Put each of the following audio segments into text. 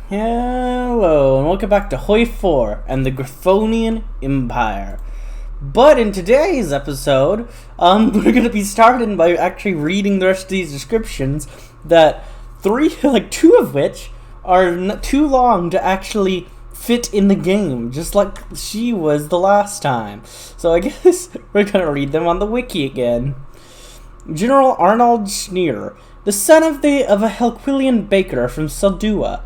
Hello, and welcome back to Hoi 4 and the Griffonian Empire. But in today's episode, we're going to be starting by actually reading the rest of these descriptions, that two of which are too long to actually fit in the game, just like she was the last time. So I guess we're going to read them on the wiki again. General Arnold Schneer, the son of a Helquillian baker from Saldua,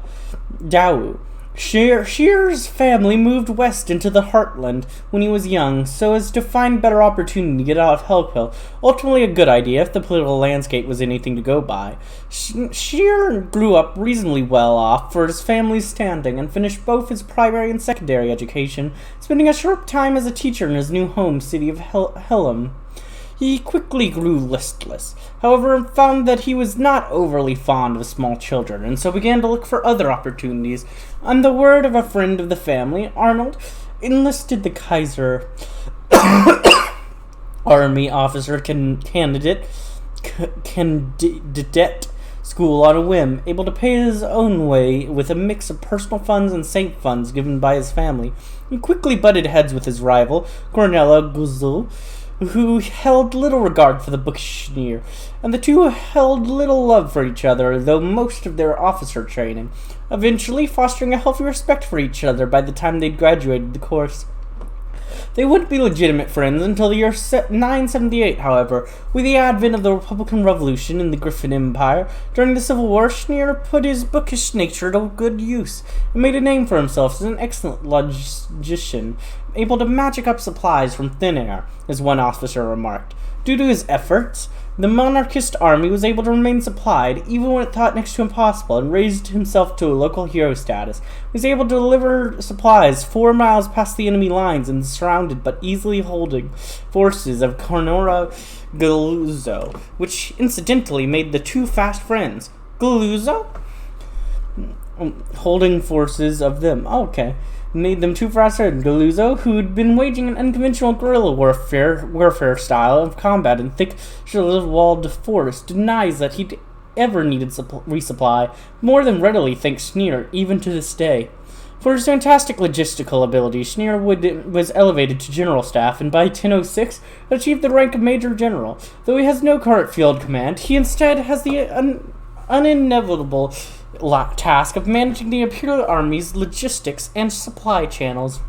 Dawu. Scheer's family moved west into the heartland when he was young, so as to find better opportunity to get out of Helquill. Ultimately a good idea if the political landscape was anything to go by. Scheer grew up reasonably well off for his family's standing and finished both his primary and secondary education, spending a short time as a teacher in his new home city of Helm. He quickly grew listless, however, and found that he was not overly fond of small children, and so began to look for other opportunities. On the word of a friend of the family, Arnold enlisted the Kaiser Army officer candidate school on a whim, able to pay his own way with a mix of personal funds and saint funds given by his family. He quickly butted heads with his rival, Cornella Guzul, who held little regard for the bookish Schneer, and the two held little love for each other, though most of their officer training, eventually fostering a healthy respect for each other by the time they'd graduated the course. They wouldn't be legitimate friends until the year 978, however. With the advent of the Republican Revolution in the Griffon Empire, during the Civil War, Schneer put his bookish nature to good use, and made a name for himself as an excellent logician, able to magic up supplies from thin air, as one officer remarked. Due to his efforts, the monarchist army was able to remain supplied, even when it thought next to impossible, and raised himself to a local hero status. He was able to deliver supplies 4 miles past the enemy lines and surrounded but easily holding forces of Cornora Galuzzo, which incidentally made the two fast friends. Galuzzo? Holding forces of them. Oh, okay. Made them two fast friends. Galuzzo, who'd been waging an unconventional guerrilla warfare style of combat in thick, walled forest, denies that he'd ever needed resupply, more than readily thanks Schneer, even to this day. For his fantastic logistical ability, Schneer was elevated to general staff, and by 1006 achieved the rank of major general. Though he has no current field command, he instead has the uninevitable task of managing the Imperial Army's logistics and supply channels.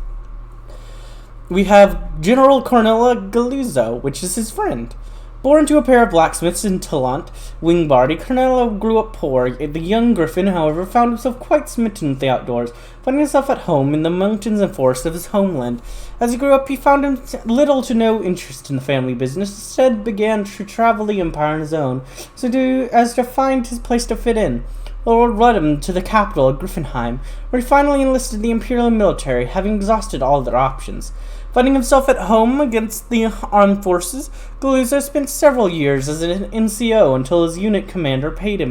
We have General Cornella Galuzzo, which is his friend. Born to a pair of blacksmiths in Tallant, Wingbardy, Cornella grew up poor. The young Griffin, however, found himself quite smitten with the outdoors, finding himself at home in the mountains and forests of his homeland. As he grew up, he found little to no interest in the family business, instead began to travel the empire on his own, as to find his place to fit in. The Lord led him to the capital of Griffonheim, where he finally enlisted the Imperial military, having exhausted all their options. Finding himself at home against the armed forces, Galuzzo spent several years as an NCO until his unit commander paid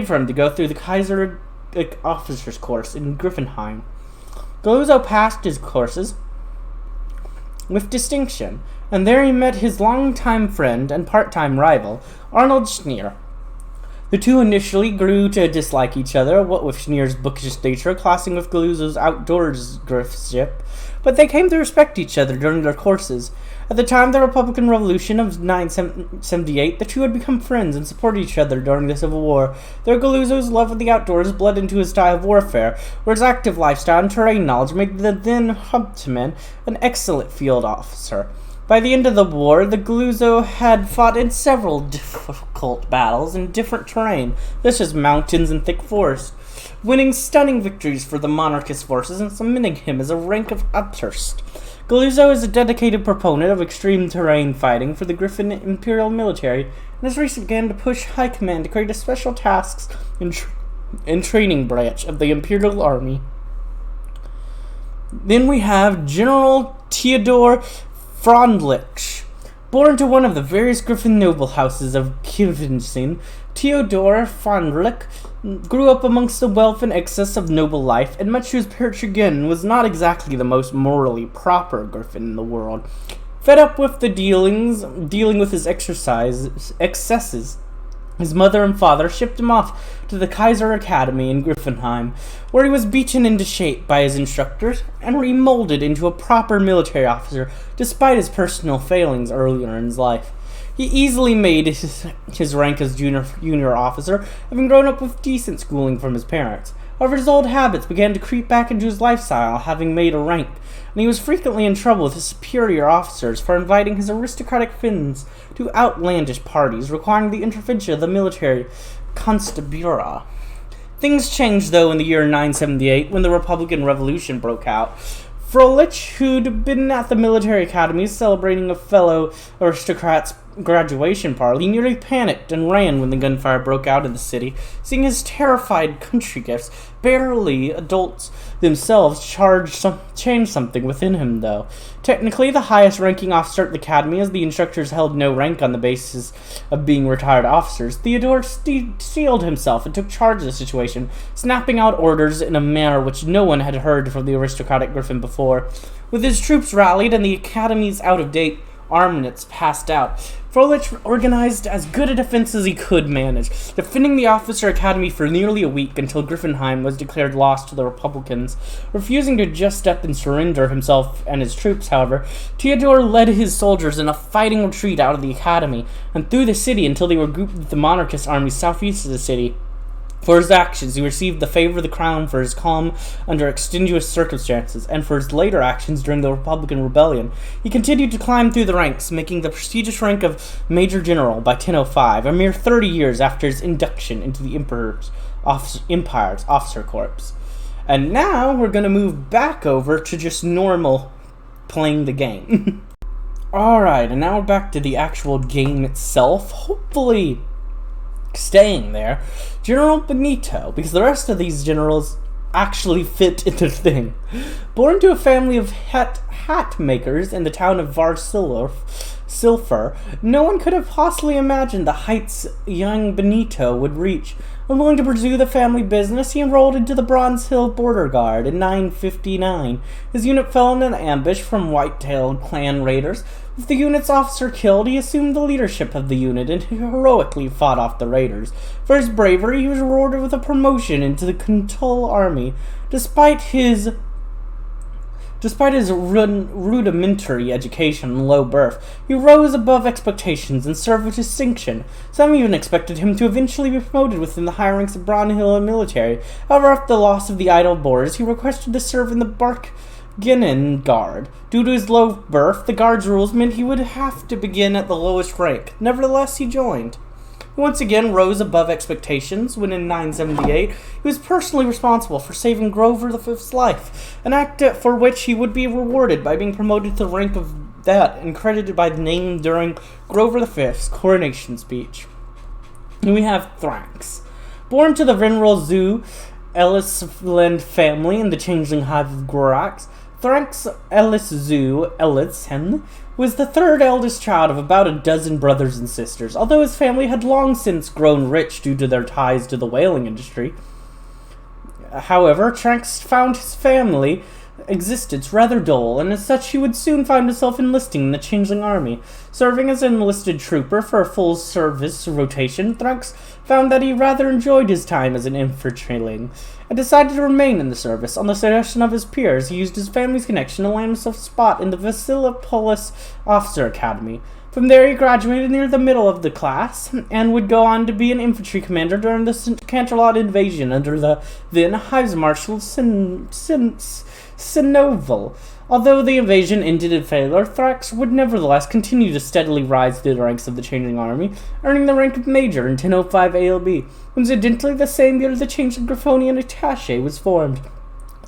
for him to go through the Kaiser officers course in Griffonheim. Galuzzo passed his courses with distinction, and there he met his longtime friend and part-time rival, Arnold Schneer. The two initially grew to dislike each other, what with Schneer's bookish nature clashing with Galuzzo's outdoors griffship, but they came to respect each other during their courses. At the time of the Republican Revolution of 978, the two had become friends and supported each other during the Civil War. Their Galuzzo's love of the outdoors bled into his style of warfare, where his active lifestyle and terrain knowledge made the then Humptman an excellent field officer. By the end of the war, the Galuzzo had fought in several difficult battles in different terrain, such as mountains and thick forests, winning stunning victories for the monarchist forces and cementing him as a rank of Upthurst. Galuzzo is a dedicated proponent of extreme terrain fighting for the Griffon Imperial military, and has recently begun to push High Command to create a special tasks and training branch of the Imperial Army. Then we have General Theodore Frondlich. Born to one of the various Griffin noble houses of Kivinsin, Theodore Frondlich grew up amongst the wealth and excess of noble life, and much to his chagrin was not exactly the most morally proper Griffin in the world. Fed up with the dealing with his excesses, His mother and father shipped him off to the Kaiser Academy in Griffonheim, where he was beaten into shape by his instructors and remolded into a proper military officer despite his personal failings earlier in his life. He easily made his rank as junior officer, having grown up with decent schooling from his parents. However, his old habits began to creep back into his lifestyle, having made a rank, and he was frequently in trouble with his superior officers for inviting his aristocratic friends to outlandish parties requiring the intervention of the military constabulary. Things changed, though, in the year 978, when the Republican Revolution broke out. Froelich, who'd been at the military academy celebrating a fellow aristocrat's graduation party, nearly panicked and ran when the gunfire broke out in the city, seeing his terrified country gifts. Barely adults themselves changed something within him, though. Technically the highest ranking officer at the academy, as the instructors held no rank on the basis of being retired officers, Theodore steeled himself and took charge of the situation, snapping out orders in a manner which no one had heard from the aristocratic Griffin before. With his troops rallied and the academy's out-of-date armaments passed out, Froelich organized as good a defense as he could manage, defending the officer academy for nearly a week until Griffonheim was declared lost to the Republicans. Refusing to just up and surrender himself and his troops, however, Theodore led his soldiers in a fighting retreat out of the academy and through the city until they were grouped with the monarchist armies southeast of the city. For his actions, he received the favor of the crown for his calm under extenuous circumstances, and for his later actions during the Republican Rebellion. He continued to climb through the ranks, making the prestigious rank of Major General by 1005, a mere 30 years after his induction into the Empire's officer corps. And now we're going to move back over to just normal playing the game. Alright, and now we're back to the actual game itself. Hopefully staying there, General Benito, because the rest of these generals actually fit into the thing. Born to a family of hat makers in the town of Varsilfer, no one could have possibly imagined the heights young Benito would reach. Unwilling to pursue the family business, he enrolled into the Bronze Hill Border Guard in 959. His unit fell in an ambush from white-tailed clan raiders. With the unit's officer killed, he assumed the leadership of the unit and heroically fought off the raiders. For his bravery, he was rewarded with a promotion into the Kuntul army. Despite his rudimentary education and low birth, he rose above expectations and served with distinction. Some even expected him to eventually be promoted within the higher ranks of Bronhill military. However, after the loss of the idle boars, he requested to serve in the Barkginen Guard. Due to his low birth, the guard's rules meant he would have to begin at the lowest rank. Nevertheless, he joined. He once again rose above expectations when in 978 he was personally responsible for saving Grover V's life, an act for which he would be rewarded by being promoted to the rank of that and credited by the name during Grover V's coronation speech. And we have Thrax. Born to the Veneral Zoo Ellisland family in the changeling hive of Gorax, Thrax Ellison was the third eldest child of about a dozen brothers and sisters. Although his family had long since grown rich due to their ties to the whaling industry, however, Thrax found his family existence rather dull, and as such he would soon find himself enlisting in the changeling army. Serving as an enlisted trooper for a full service rotation, Thrax found that he rather enjoyed his time as an infantryling, and decided to remain in the service. On the suggestion of his peers, he used his family's connection to land himself a spot in the Vassilipolis Officer Academy. From there he graduated near the middle of the class, and would go on to be an infantry commander during the Canterlot invasion under the then Marshal Sinovel. Although the invasion ended in failure, Thrax would nevertheless continue to steadily rise through the ranks of the changing army, earning the rank of Major in 1005 ALB. Coincidentally, the same year the changing Griffonian Attaché was formed.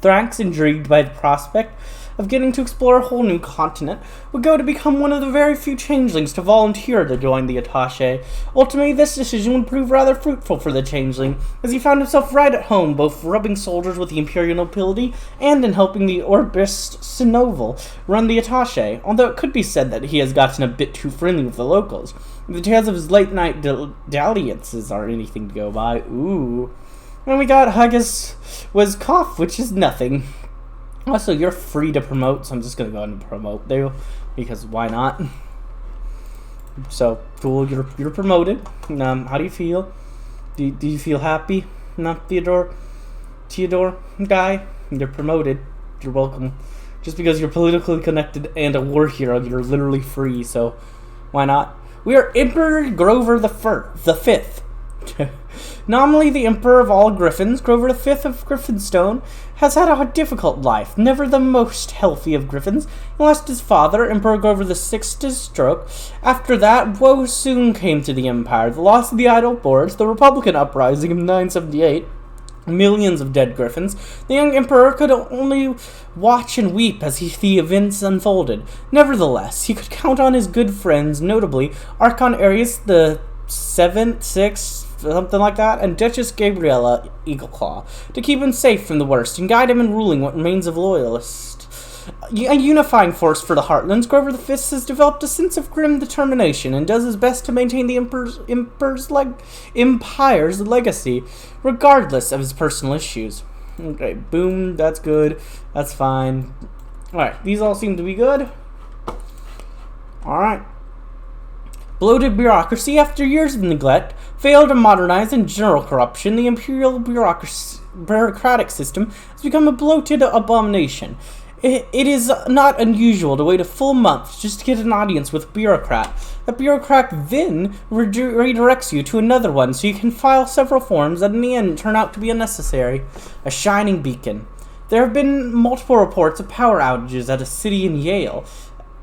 Thrax, intrigued by the prospect of getting to explore a whole new continent, would go to become one of the very few changelings to volunteer to join the Attaché. Ultimately, this decision would prove rather fruitful for the changeling, as he found himself right at home, both rubbing soldiers with the Imperial nobility and in helping the Orbist Sinovel run the Attaché, although it could be said that he has gotten a bit too friendly with the locals. The tales of his late-night dalliances are anything to go by. Ooh. And we got Haggis was cough, which is nothing. Also, you're free to promote, so I'm just going to go ahead and promote you, because why not? So, cool, you're promoted. How do you feel? Do you feel happy? No, Theodore guy? You're promoted. You're welcome. Just because you're politically connected and a war hero, you're literally free, so why not? We are Emperor Grover the Fifth. Nominally the Emperor of all Griffins, Grover V of Griffonstone has had a difficult life, never the most healthy of Griffins. He lost his father, Emperor Grover VI, to his stroke. After that, woe soon came to the Empire. The loss of the Idle Boards, the Republican uprising of 978, millions of dead Griffins. The young Emperor could only watch and weep as the events unfolded. Nevertheless, he could count on his good friends, notably Archon Arius the 7th, 6th, something like that, and Duchess Gabriella Eagleclaw, to keep him safe from the worst and guide him in ruling what remains of loyalists. A unifying force for the Heartlands, Grover V has developed a sense of grim determination and does his best to maintain the Empire's legacy, regardless of his personal issues. Okay, boom, that's good, that's fine. Alright, these all seem to be good. Alright. Bloated bureaucracy, after years of neglect, failed to modernize, and general corruption, the imperial bureaucratic system has become a bloated abomination. It is not unusual to wait a full month just to get an audience with a bureaucrat. The bureaucrat then redirects you to another one so you can file several forms that in the end turn out to be unnecessary. A shining beacon. There have been multiple reports of power outages at a city in Yale.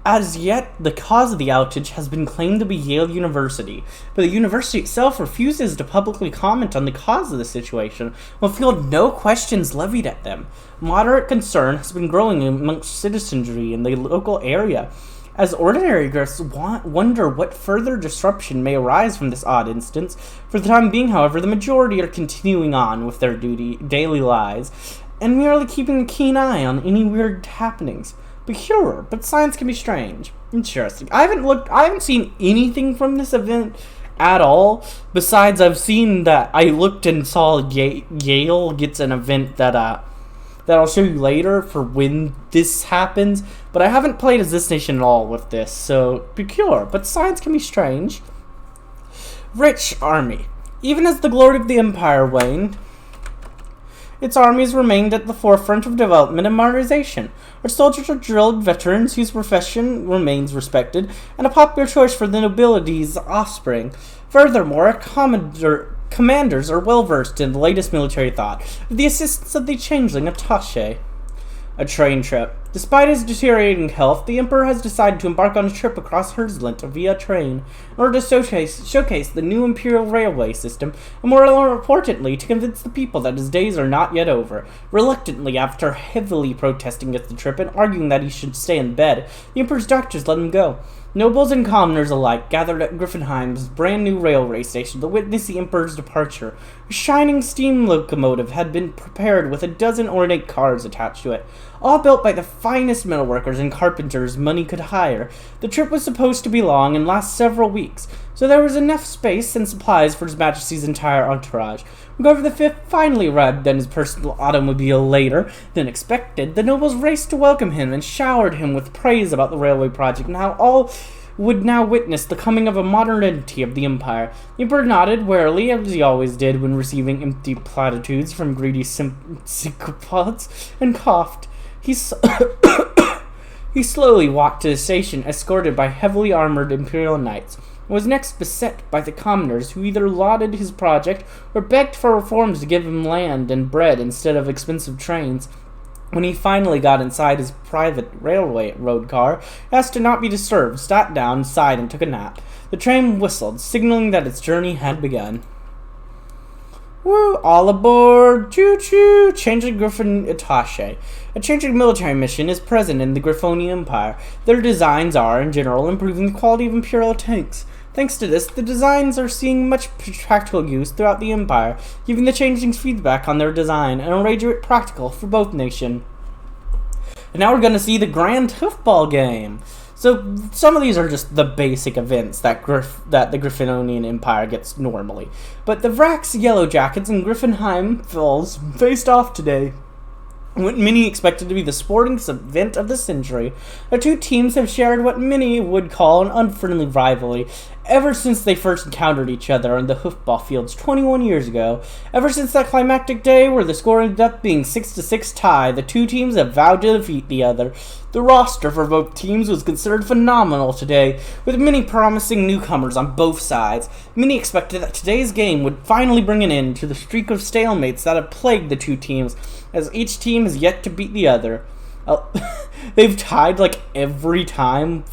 As yet, the cause of the outage has been claimed to be Yale University, but the university itself refuses to publicly comment on the cause of the situation, will field no questions levied at them. Moderate concern has been growing amongst citizenry in the local area, as ordinary Griffs wonder what further disruption may arise from this odd instance. For the time being, however, the majority are continuing on with their daily lives, and merely keeping a keen eye on any weird happenings. Peculiar, but science can be strange. Interesting. I haven't seen anything from this event at all. Besides, I've seen that I looked and saw Yale gets an event that I'll show you later for when this happens. But I haven't played as this nation at all with this, so peculiar, but science can be strange. Rich army. Even as the glory of the Empire waned, its armies remained at the forefront of development and modernization. Our soldiers are drilled veterans whose profession remains respected, and a popular choice for the nobility's offspring. Furthermore, commanders are well versed in the latest military thought, with the assistance of the changeling attaché. A train trip. Despite his deteriorating health, the Emperor has decided to embark on a trip across Herzland via train in order to showcase the new Imperial Railway system, and more importantly, to convince the people that his days are not yet over. Reluctantly, after heavily protesting against the trip and arguing that he should stay in bed, the Emperor's doctors let him go. Nobles and commoners alike gathered at Griffonheim's brand new railway station to witness the Emperor's departure. A shining steam locomotive had been prepared with a dozen ornate cars attached to it, all built by the finest metalworkers and carpenters money could hire. The trip was supposed to be long and last several weeks, so there was enough space and supplies for His Majesty's entire entourage. When Grover V finally arrived in his personal automobile later than expected, the nobles raced to welcome him and showered him with praise about the railway project and how all would now witness the coming of a modernity of the Empire. The Emperor nodded warily, as he always did when receiving empty platitudes from greedy sycophants, and coughed. He slowly walked to the station, escorted by heavily armored Imperial knights, and was next beset by the commoners, who either lauded his project or begged for reforms to give him land and bread instead of expensive trains. When he finally got inside his private railway road car, he asked to not be disturbed, sat down, sighed, and took a nap. The train whistled, signaling that its journey had begun. Woo! All aboard! Choo-choo! Changeling Griffon attaché. A changeling military mission is present in the Griffonian Empire. Their designs are, in general, improving the quality of Imperial tanks. Thanks to this, the designs are seeing much practical use throughout the Empire, giving the changelings feedback on their design and arranging it practical for both nations. And now we're going to see the Grand Hoofball game. So some of these are just the basic events that the Griffonian Empire gets normally. But the Vrax Yellow Jackets and Griffonheim Falls faced off today. What many expected to be the sporting event of the century, the two teams have shared what many would call an unfriendly rivalry ever since they first encountered each other on the hoofball fields 21 years ago. Ever since that climactic day where the score ended up being 6-6 tie, the two teams have vowed to defeat the other. The roster for both teams was considered phenomenal today, with many promising newcomers on both sides. Many expected that today's game would finally bring an end to the streak of stalemates that have plagued the two teams, as each team has yet to beat the other. They've tied like every time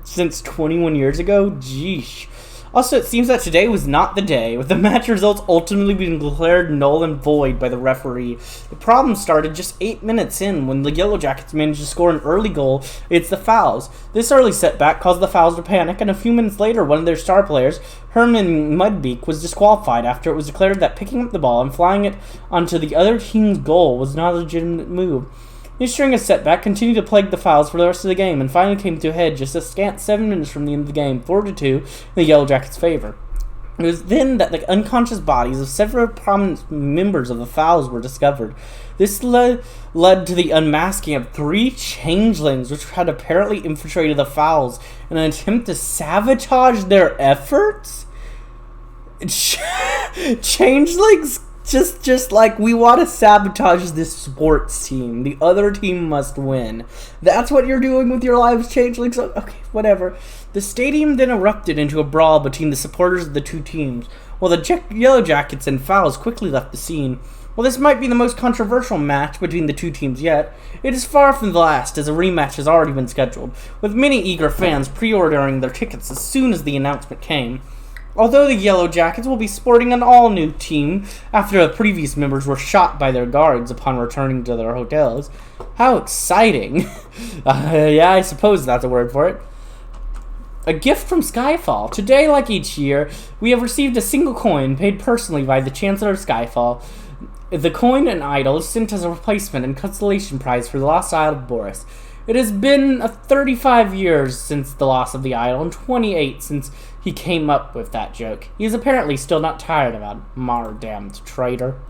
since 21 years ago. Jeesh. Also, it seems that today was not the day, with the match results ultimately being declared null and void by the referee. The problem started just 8 minutes in when the Yellow Jackets managed to score an early goal against the Fouls. This early setback caused the Fouls to panic, and a few minutes later, one of their star players, Herman Mudbeak, was disqualified after it was declared that picking up the ball and flying it onto the other team's goal was not a legitimate move. This string of setback continued to plague the Fouls for the rest of the game and finally came to a head just a scant 7 minutes from the end of the game, 4-2, in the Yellow Jackets' favor. It was then that the unconscious bodies of several prominent members of the Fouls were discovered. This led to the unmasking of 3 changelings, which had apparently infiltrated the Fouls in an attempt to sabotage their efforts? Changelings? Just like, we want to sabotage this sports team. The other team must win. That's what you're doing with your lives, changelings? Okay, whatever. The stadium then erupted into a brawl between the supporters of the two teams, while the Yellow Jackets and Fouls quickly left the scene. While this might be the most controversial match between the two teams yet, it is far from the last, as a rematch has already been scheduled, with many eager fans pre-ordering their tickets as soon as the announcement came. Although the Yellow Jackets will be sporting an all-new team after the previous members were shot by their guards upon returning to their hotels. How exciting. Yeah, I suppose that's a word for it. A gift from Skyfall. Today, like each year, we have received a single coin paid personally by the Chancellor of Skyfall. The coin and idol is sent as a replacement and consolation prize for the lost Isle of Boris. It has been 35 years since the loss of the idol and 28 since he came up with that joke. He is apparently still not tired about it. Mar-damned traitor.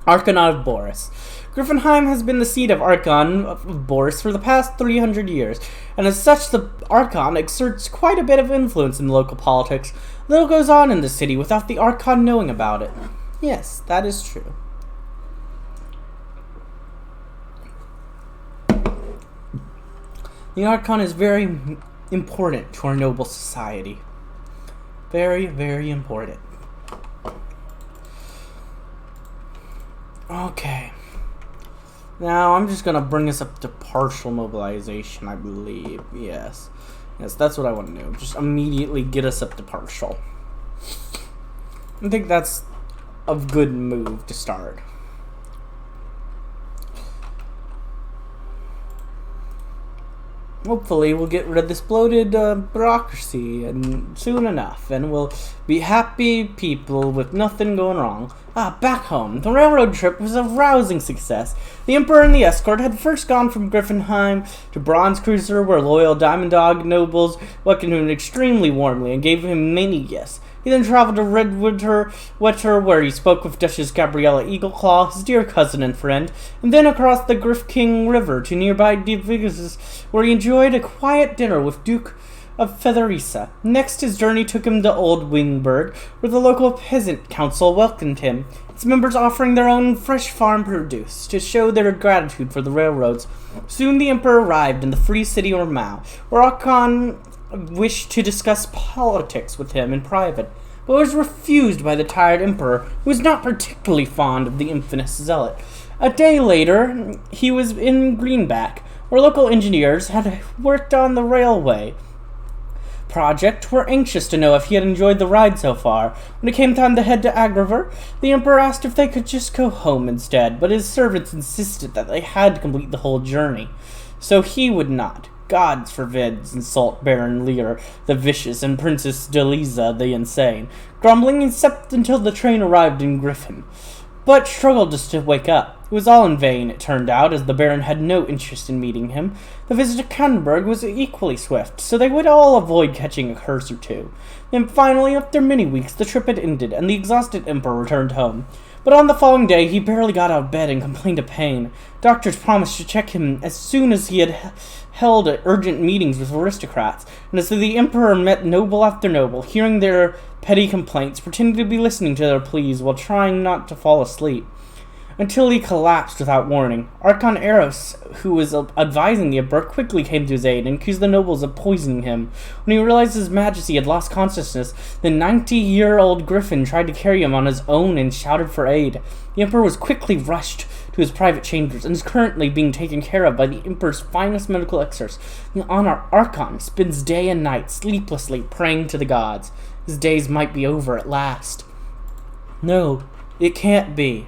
Archon of Boris. Griffonheim has been the seat of Archon of Boris for the past 300 years, and as such the Archon exerts quite a bit of influence in local politics. Little goes on in the city without the Archon knowing about it. Yes, that is true. The Archon is very important to our noble society. Very, very important. Okay. Now, I'm just going to bring us up to partial mobilization, I believe. Yes. Yes, that's what I want to do. Just immediately get us up to partial. I think that's a good move to start. Hopefully we'll get rid of this bloated bureaucracy and soon enough, and we'll be happy people with nothing going wrong. Back home. The railroad trip was a rousing success. The Emperor and the escort had first gone from Griffenheim to Bronze Cruiser, where loyal Diamond Dog nobles welcomed him extremely warmly and gave him many gifts. He then traveled to Redwater, where he spoke with Duchess Gabriella Eagleclaw, his dear cousin and friend, and then across the Griffonkind River to nearby Divigus, where he enjoyed a quiet dinner with Duke of Featherisa. Next, his journey took him to Old Wingberg, where the local peasant council welcomed him, its members offering their own fresh farm produce to show their gratitude for the railroads. Soon the Emperor arrived in the free city of Mao, where Archon wished to discuss politics with him in private, but was refused by the tired Emperor, who was not particularly fond of the infamous zealot. A day later, he was in Greenback, where local engineers had worked on the railway project were anxious to know if he had enjoyed the ride so far. When it came time to head to Agraver, the Emperor asked if they could just go home instead, but his servants insisted that they had to complete the whole journey. So he would not. Gods forbid, insult Baron Lear the vicious and Princess Deliza the insane, grumbling except until the train arrived in Griffin, but struggled just to wake up. It was all in vain, it turned out, as the Baron had no interest in meeting him. The visit to Kannenberg was equally swift, so they would all avoid catching a curse or two. Then finally, after many weeks, the trip had ended, and the exhausted Emperor returned home. But on the following day, he barely got out of bed and complained of pain. Doctors promised to check him as soon as he had held urgent meetings with aristocrats, and as the emperor met noble after noble, hearing their petty complaints, pretending to be listening to their pleas while trying not to fall asleep, until he collapsed without warning. Archon Eros, who was advising the emperor, quickly came to his aid and accused the nobles of poisoning him. When he realized his majesty had lost consciousness, the 90-year-old Griffin tried to carry him on his own and shouted for aid. The emperor was quickly rushed to his private chambers and is currently being taken care of by the emperor's finest medical experts. The Archon spends day and night sleeplessly praying to the gods. His days might be over at last. No, it can't be.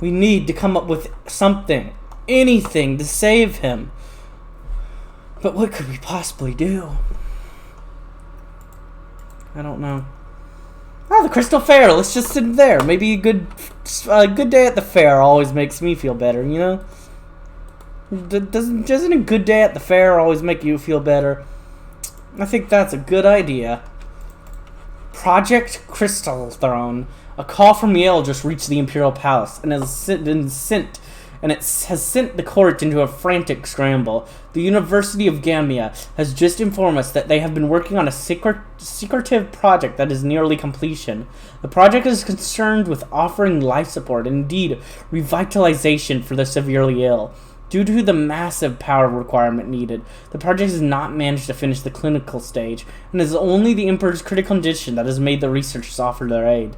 We need to come up with something, anything to save him. But what could we possibly do? I don't know. Oh, the Crystal Fair. Let's just sit there. Maybe a good day at the fair always makes me feel better, you know? Doesn't a good day at the fair always make you feel better? I think that's a good idea. Project Crystal Throne. A call from Yale just reached the Imperial Palace and has sent the court into a frantic scramble. The University of Gamia has just informed us that they have been working on a secretive project that is nearly completion. The project is concerned with offering life support and indeed revitalization for the severely ill. Due to the massive power requirement needed, the project has not managed to finish the clinical stage, and it is only the Emperor's critical condition that has made the researchers offer their aid.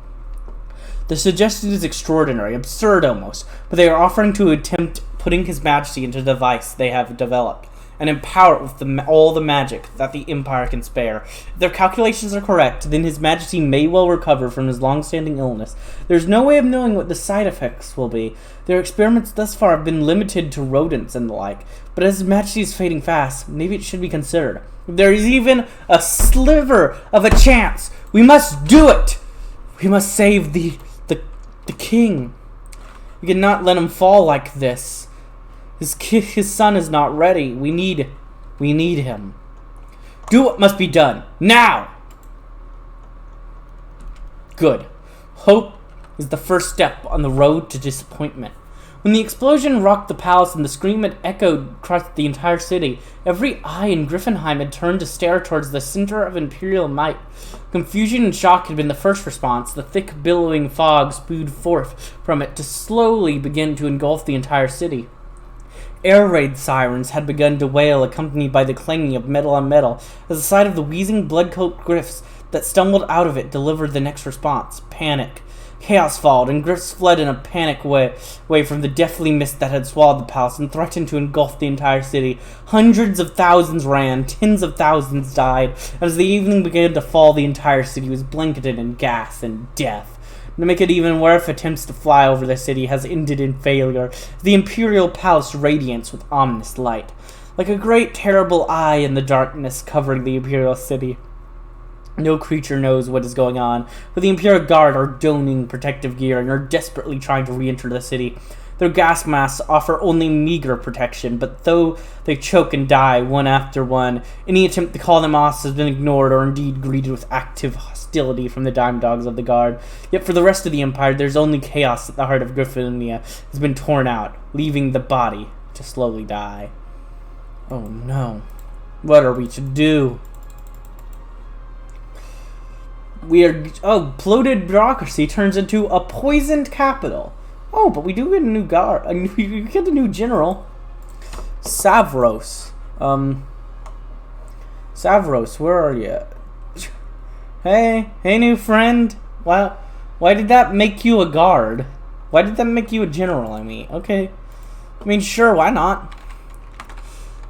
The suggestion is extraordinary, absurd almost, but they are offering to attempt putting His Majesty into the device they have developed, and empower it with all the magic that the Empire can spare. If their calculations are correct, then His Majesty may well recover from his long-standing illness. There's no way of knowing what the side effects will be. Their experiments thus far have been limited to rodents and the like, but as His Majesty is fading fast, maybe it should be considered. If there is even a sliver of a chance, we must do it! We must save the king. We cannot let him fall like this. His son is not ready. We need him. Do what must be done. Now! Good. Hope is the first step on the road to disappointment. When the explosion rocked the palace and the scream had echoed across the entire city, every eye in Griffonheim had turned to stare towards the center of imperial might. Confusion and shock had been the first response. The thick, billowing fog spewed forth from it to slowly begin to engulf the entire city. Air raid sirens had begun to wail, accompanied by the clanging of metal on metal, as the sight of the wheezing, blood-coated Griffs that stumbled out of it delivered the next response: panic. Chaos followed, and Griffs fled in a panic way from the deathly mist that had swallowed the palace and threatened to engulf the entire city. Hundreds of thousands ran, tens of thousands died. As the evening began to fall, the entire city was blanketed in gas and death. To make it even worse, attempts to fly over the city has ended in failure. The imperial palace radiates with ominous light, like a great terrible eye in the darkness covering the imperial city. No creature knows what is going on, but the Imperial Guard are donning protective gear and are desperately trying to re-enter the city. Their gas masks offer only meager protection, but though they choke and die one after one, any attempt to call them off has been ignored or indeed greeted with active hostility from the dime dogs of the Guard. Yet for the rest of the Empire, there's only chaos at the heart of Griffonia has been torn out, leaving the body to slowly die. Oh no. What are we to do? Bloated bureaucracy turns into a poisoned capital. Oh, but we do get a new guard. We get a new general. Savros. Savros, where are you? Hey, new friend. Why did that make you a guard? Why did that make you a general, Okay. Sure, why not?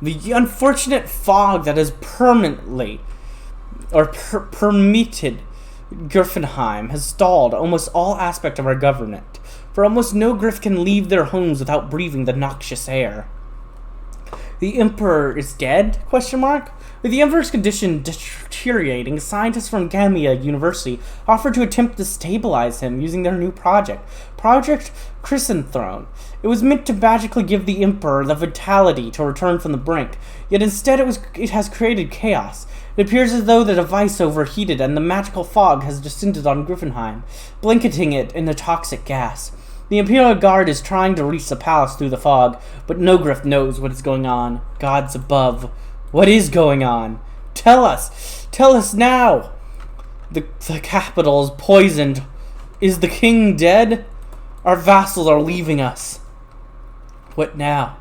The unfortunate fog that has permanently permitted Griffenheim has stalled almost all aspect of our government, for almost no Griff can leave their homes without breathing the noxious air. The Emperor is dead? With the Emperor's condition deteriorating, scientists from Gamma University offered to attempt to stabilize him using their new project, Project Chrysanthrone. It was meant to magically give the Emperor the vitality to return from the brink, yet instead it has created chaos. It appears as though the device overheated and the magical fog has descended on Griffonheim, blanketing it in a toxic gas. The Imperial Guard is trying to reach the palace through the fog, but no Griff knows what is going on. Gods above, what is going on? Tell us now! The capital is poisoned. Is the king dead? Our vassals are leaving us. What now?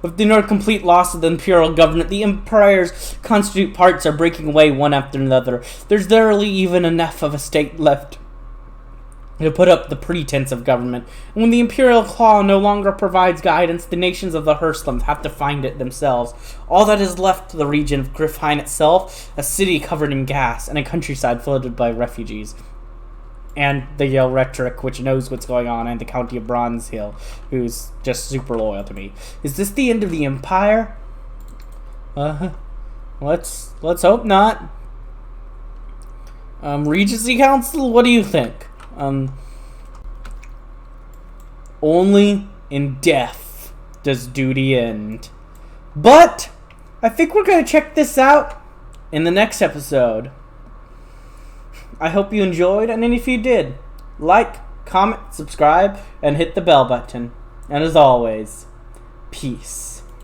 With the near complete loss of the imperial government, the empire's constituent parts are breaking away one after another. There's barely even enough of a state left to put up the pretense of government. And when the imperial claw no longer provides guidance, the nations of the Hearthlands have to find it themselves. All that is left to the region of Griffonkind itself, a city covered in gas, and a countryside flooded by refugees. And the Yale Rhetoric, which knows what's going on, and the County of Bronze Hill, who's just super loyal to me. Is this the end of the Empire? Let's hope not. Regency Council, what do you think? Only in death does duty end. But I think we're gonna check this out in the next episode. I hope you enjoyed, and if you did, like, comment, subscribe, and hit the bell button. And as always, peace.